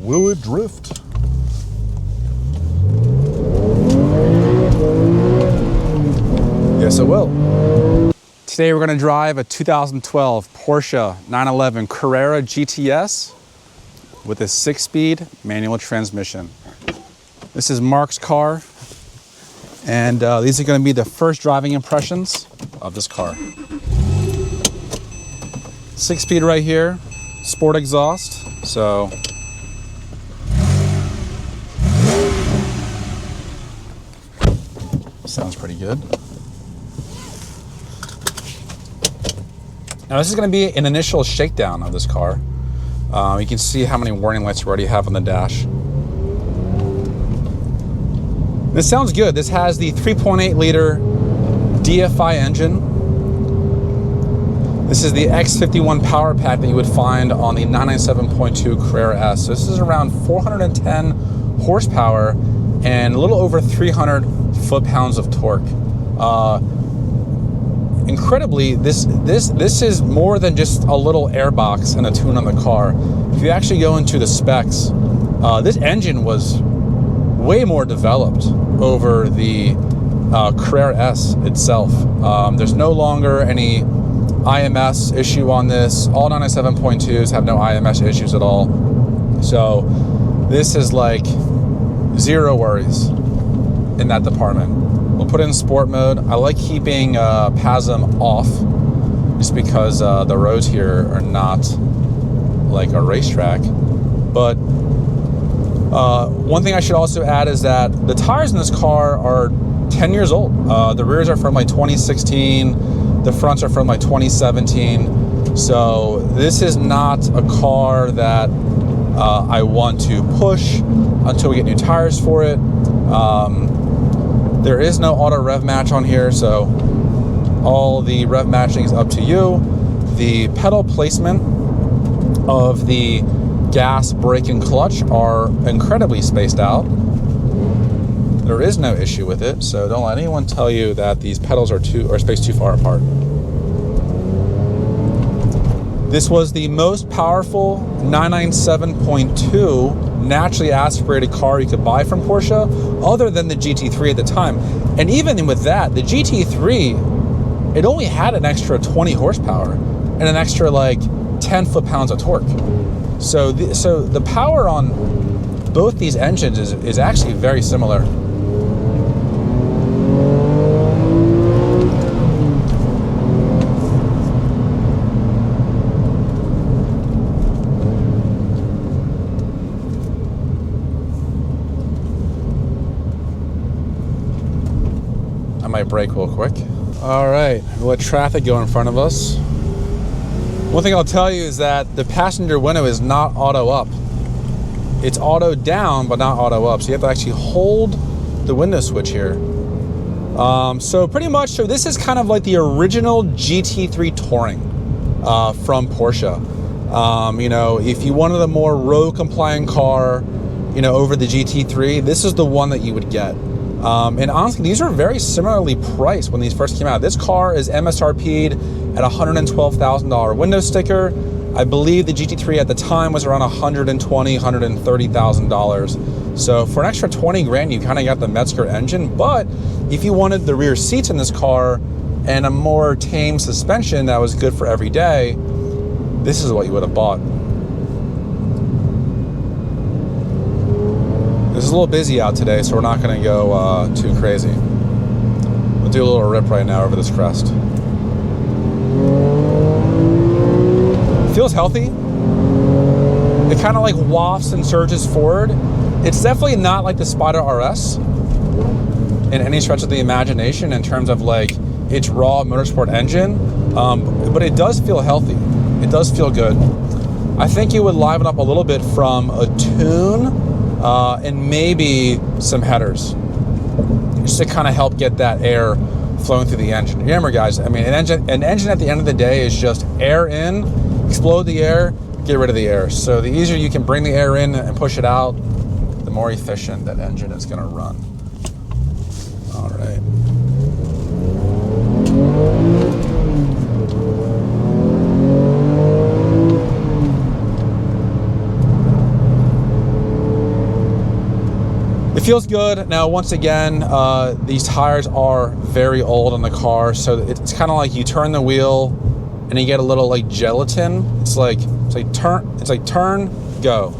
Will it drift? Yes, it will. Today we're going to drive a 2012 Porsche 911 Carrera GTS with a 6-speed manual transmission. This is Mark's car, and these are going to be the first driving impressions of this car. 6-speed right here, sport exhaust, so sounds pretty good. Now this is going to be an initial shakedown of this car. You can see how many warning lights we already have on the dash. This sounds good. This has the 3.8 liter DFI engine. This is the X51 power pack that you would find on the 997.2 Carrera S. So this is around 410 horsepower and a little over 300 foot-pounds of torque. Incredibly, this is more than just a little airbox and a tune on the car. If you actually go into the specs, this engine was way more developed over the Carrera S itself. There's no longer any IMS issue on this. All 997.2s have no IMS issues at all. So this is like zero worries in that department. We'll put it in sport mode. I like keeping PASM off just because the roads here are not like a racetrack. But one thing I should also add is that the tires in this car are 10 years old. The rears are from like 2016. The fronts are from like 2017. So this is not a car that I want to push until we get new tires for it. There is no auto rev match on here, so all the rev matching is up to you. The pedal placement of the gas, brake, and clutch are incredibly spaced out. There is no issue with it, so don't let anyone tell you that these pedals are spaced too far apart. This was the most powerful 997.2 naturally aspirated car you could buy from Porsche, other than the GT3 at the time. And even with that, the GT3, it only had an extra 20 horsepower and an extra like 10 foot-pounds of torque. So the power on both these engines is actually very similar. I might brake real quick. All right, we'll let traffic go in front of us. One thing I'll tell you is that the passenger window is not auto up. It's auto down, but not auto up. So you have to actually hold the window switch here. So pretty much, so this is kind of like the original GT3 Touring from Porsche. You know, if you wanted a more road compliant car, you know, over the GT3, this is the one that you would get. And honestly, these are very similarly priced when these first came out. This car is MSRP'd at $112,000 window sticker. I believe the GT3 at the time was around $120,000, $130,000. So for an extra 20 grand, you kind of got the Metzger engine. But if you wanted the rear seats in this car and a more tame suspension that was good for every day, this is what you would have bought. It's a little busy out today, so we're not going to go too crazy. We'll do a little rip right now over this crest. It feels healthy. It kind of like wafts and surges forward. It's definitely not like the Spider RS in any stretch of the imagination in terms of like its raw motorsport engine, but it does feel healthy. It does feel good. I think you would liven up a little bit from a tune and maybe some headers, just to kind of help get that air flowing through the engine. Remember, guys, I mean, an engine at the end of the day is just air in, explode the air, get rid of the air. So the easier you can bring the air in and push it out, the more efficient that engine is going to run. All right. It feels good. Now, once again, these tires are very old on the car, so it's kind of like you turn the wheel and you get a little like gelatin. It's like turn, go,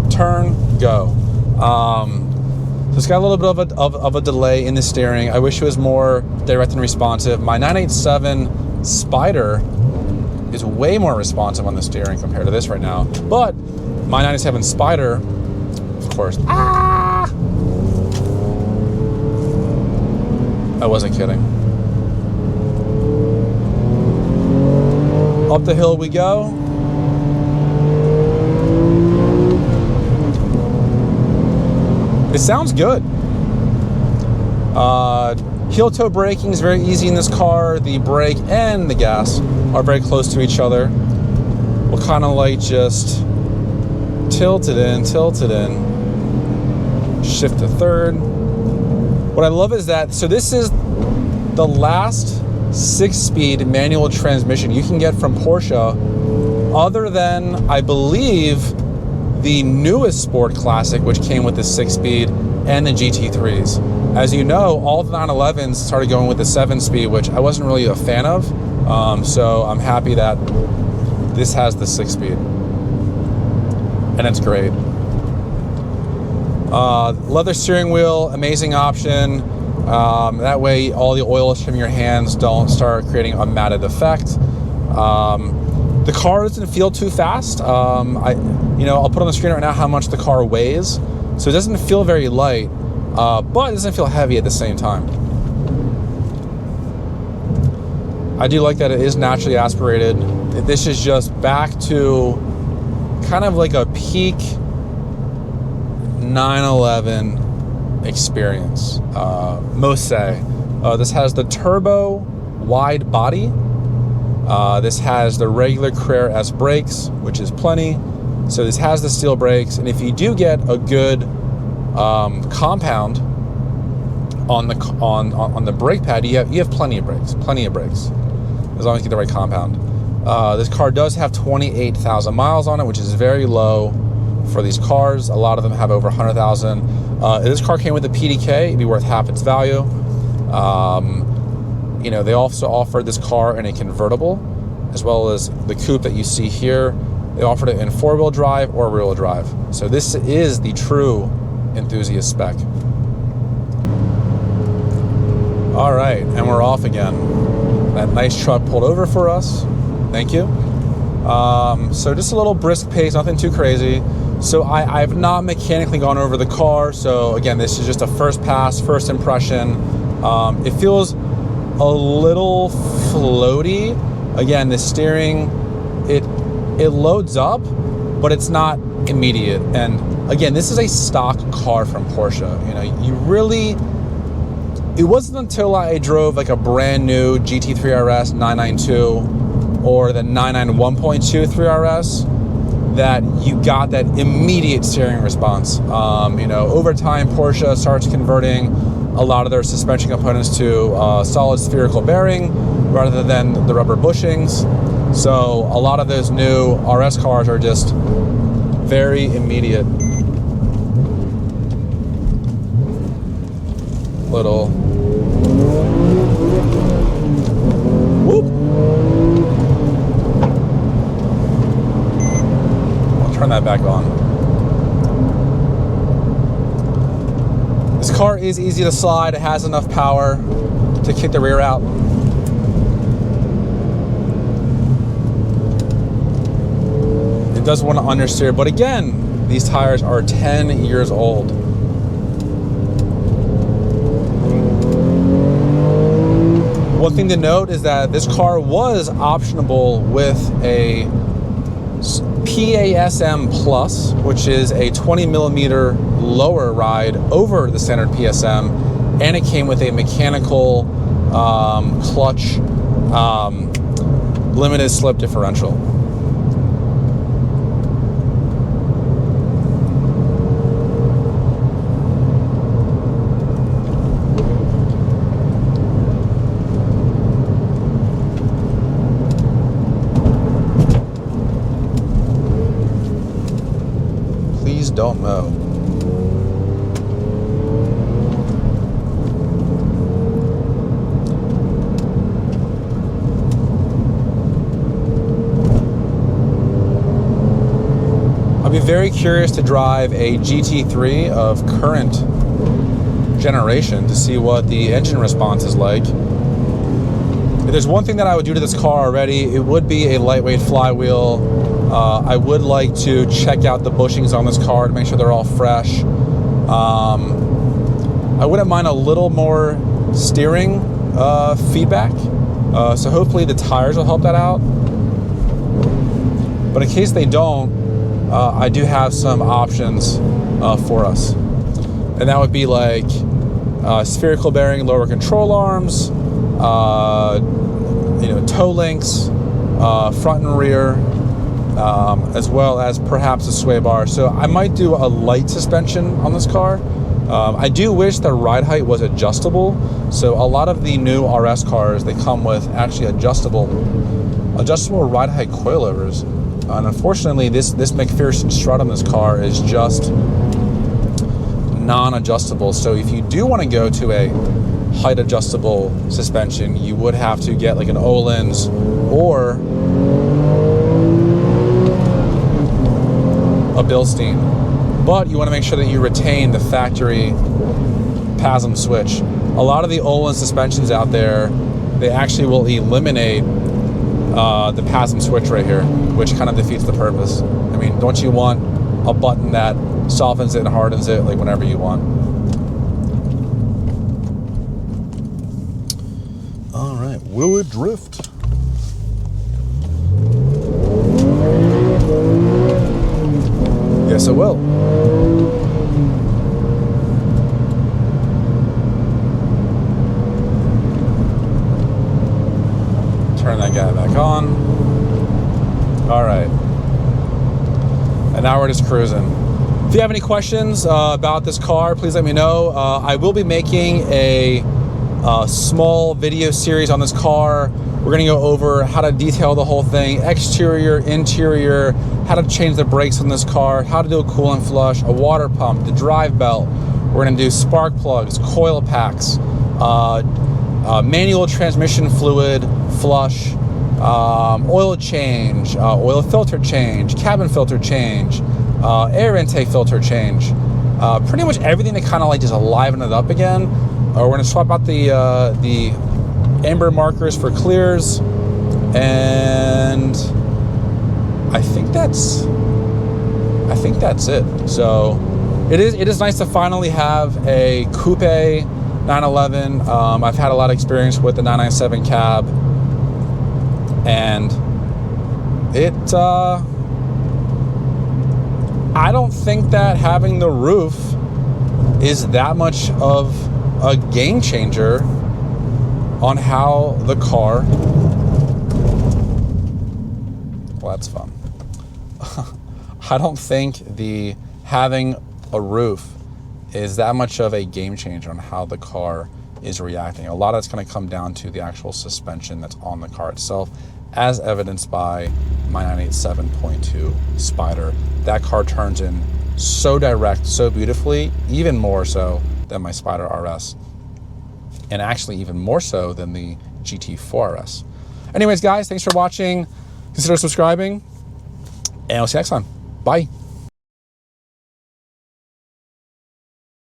turn, go. So it's got a little bit of a delay in the steering. I wish it was more direct and responsive. My 987 Spider is way more responsive on the steering compared to this right now. But my 987 Spider, of course, I wasn't kidding. Up the hill we go. It sounds good. Heel toe braking is very easy in this car. The brake and the gas are very close to each other. We'll kind of like just tilt it in, shift to third. What I love is that, so this is the last 6-speed manual transmission you can get from Porsche, other than, I believe, the newest Sport Classic, which came with the 6-speed, and the GT3s. As you know, all the 911s started going with the 7-speed, which I wasn't really a fan of. So I'm happy that this has the 6-speed. And it's great. Leather steering wheel, amazing option. That way all the oils from your hands don't start creating a matted effect. The car doesn't feel too fast. I'll put on the screen right now how much the car weighs. So it doesn't feel very light, but it doesn't feel heavy at the same time. I do like that it is naturally aspirated. This is just back to kind of like a peak 911 experience, most say. This has the turbo wide body. This has the regular Carrera S brakes, which is plenty. So this has the steel brakes, and if you do get a good compound on the brake pad, you have plenty of brakes, as long as you get the right compound. This car does have 28,000 miles on it, which is very low for these cars. A lot of them have over 100,000. If this car came with a PDK, it'd be worth half its value. They also offered this car in a convertible, as well as the coupe that you see here. They offered it in 4-wheel drive or rear-wheel drive. So this is the true enthusiast spec. All right, and we're off again. That nice truck pulled over for us. Thank you. So just a little brisk pace, nothing too crazy. So I've not mechanically gone over the car. So again, this is just a first pass, first impression. It feels a little floaty. Again, the steering, it loads up, but it's not immediate. And again, this is a stock car from Porsche. It wasn't until I drove like a brand new GT3 RS 992 or the 991.2 3RS that you got that immediate steering response. Over time, Porsche starts converting a lot of their suspension components to solid spherical bearing rather than the rubber bushings. So a lot of those new RS cars are just very immediate. Little whoop. I'll turn that back on. This car is easy to slide. It has enough power to kick the rear out. It does want to understeer, but again, these tires are 10 years old. One thing to note is that this car was optionable with a PASM Plus, which is a 20 millimeter lower ride over the standard PSM, and it came with a mechanical clutch limited slip differential. Don't mow. very curious to drive a GT3 of current generation to see what the engine response is like. If there's one thing that I would do to this car already, it would be a lightweight flywheel. I would like to check out the bushings on this car to make sure they're all fresh. I wouldn't mind a little more steering feedback. So hopefully the tires will help that out. But in case they don't, I do have some options for us. And that would be like spherical bearing lower control arms, toe links, front and rear, as well as perhaps a sway bar. So I might do a light suspension on this car. I do wish the ride height was adjustable. So a lot of the new RS cars, they come with actually adjustable ride height coilovers. And unfortunately, this McPherson strut on this car is just non-adjustable. So if you do want to go to a height adjustable suspension, you would have to get like an Öhlins or a Bilstein. But you want to make sure that you retain the factory PASM switch. A lot of the Öhlins suspensions out there, they actually will eliminate the PASM switch right here, which kind of defeats the purpose. I mean, don't you want a button that softens it and hardens it like whenever you want? All right, will it drift? Yes, it will. Turn that guy back on. All right. And now we're just cruising. If you have any questions about this car, please let me know. I will be making a small video series on this car. We're gonna go over how to detail the whole thing, exterior, interior, how to change the brakes on this car, how to do a coolant flush, a water pump, the drive belt. We're gonna do spark plugs, coil packs, manual transmission fluid flush, oil change, oil filter change, cabin filter change, air intake filter change, pretty much everything that kind of like just liven it up again. We're gonna swap out the amber markers for clears, and I think that's it. So it is nice to finally have a coupe 911. I've had a lot of experience with the 997 cab, and I don't think that having the roof is that much of a game changer on how the car, well, that's fun. I don't think having a roof is that much of a game changer on how the car is reacting. A lot of it's going to come down to the actual suspension that's on the car itself, as evidenced by my 987.2 Spider. That car turns in so direct, so beautifully, even more so than my Spider RS, and actually even more so than the GT4 RS. Anyways, guys, thanks for watching. Consider subscribing, and I'll see you next time. Bye.